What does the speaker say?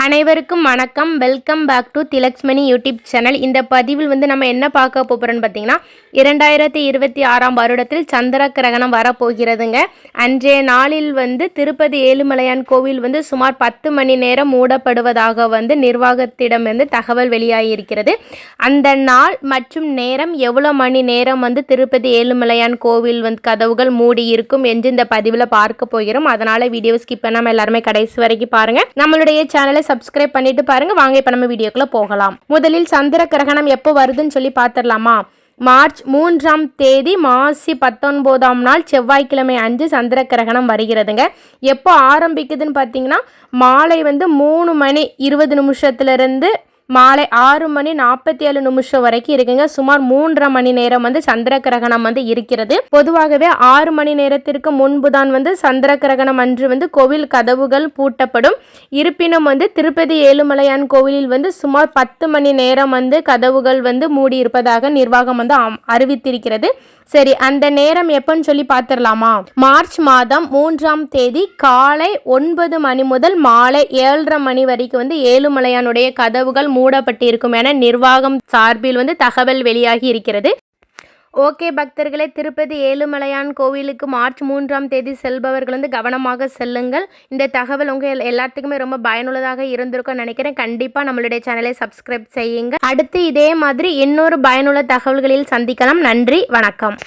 அனைவருக்கும் வணக்கம். Welcome back to Thilaksmani YouTube channel. இந்த பதிவில் நம்ம என்ன பார்க்க போகிறோன்னு பார்த்தீங்கன்னா 2026 வருடத்தில் சந்திர கிரகணம் வரப்போகிறதுங்க. அன்றைய நாளில் திருப்பதி ஏழுமலையான் கோவில் சுமார் 10 மணி நேரம் மூடப்படுவதாக நிர்வாகத்திடம் தகவல் வெளியாகியிருக்கிறது. அந்த நாள் மற்றும் நேரம் எவ்வளோ மணி நேரம் திருப்பதி ஏழுமலையான் கோவில் கதவுகள் மூடி இருக்கும் என்று இந்த பதிவில் பார்க்க போகிறோம். அதனால் வீடியோ ஸ்கிப் பண்ணாமல் எல்லாருமே கடைசி வரைக்கும் பாருங்கள். நம்மளுடைய சேனலை சப்ஸ்கிரைப் பண்ணிட்டு பாருங்க. வாங்க இப்ப நம்ம வீடியோக்குள்ள போகலாம். முதலில் சந்திர கிரகணம் எப்போ வருதுன்னு சொல்லி பார்த்துடலாமா? மார்ச் 3ஆம் தேதி மாசி 19ஆம் நாள் செவ்வாய்க்கிழமை அன்று சந்திர கிரகணம் வருகிறதுங்க. எப்போ ஆரம்பிக்குதுன்னு பார்த்தீங்கன்னா மாலை 3 மணி 20 நிமிஷத்துலேருந்து மாலை 6 மணி 47 நிமிஷம் வரைக்கும் இருக்குங்க. சுமார் 3.5 மணி நேரம் சந்திர கிரகணம் இருக்கிறது. பொதுவாகவே 6 மணி நேரத்திற்கு முன்பு தான் சந்திர கிரகணம் அன்று கோவில் கதவுகள் பூட்டப்படும். இருப்பினும் திருப்பதி ஏழுமலையான் கோவிலில் சுமார் 10 மணி நேரம் கதவுகள் மூடி இருப்பதாக நிர்வாகம் அறிவித்திருக்கிறது. சரி, அந்த நேரம் எப்பன்னு சொல்லி பார்த்துடலாமா? மார்ச் மாதம் 3ஆம் தேதி காலை 9 மணி முதல் மாலை 7:30 மணி வரைக்கும் ஏழுமலையானுடைய கதவுகள் மூடப்பட்டிருக்கும் என நிர்வாகம் சார்பில் தகவல் வெளியாகி இருக்கிறது. ஓகே பக்தர்களே, திருப்பதி ஏழுமலையான் கோவிலுக்கு மார்ச் 3ஆம் தேதி செல்பவர்கள் கவனமாக செல்லுங்கள். இந்த தகவல் உங்கள் எல்லாத்துக்குமே ரொம்ப பயனுள்ளதாக இருந்திருக்கும் நினைக்கிறேன். கண்டிப்பாக நம்மளுடைய சேனலை சப்ஸ்கிரைப் செய்யுங்க. அடுத்து இதே மாதிரி இன்னொரு பயனுள்ள தகவல்களில் சந்திக்கலாம். நன்றி, வணக்கம்.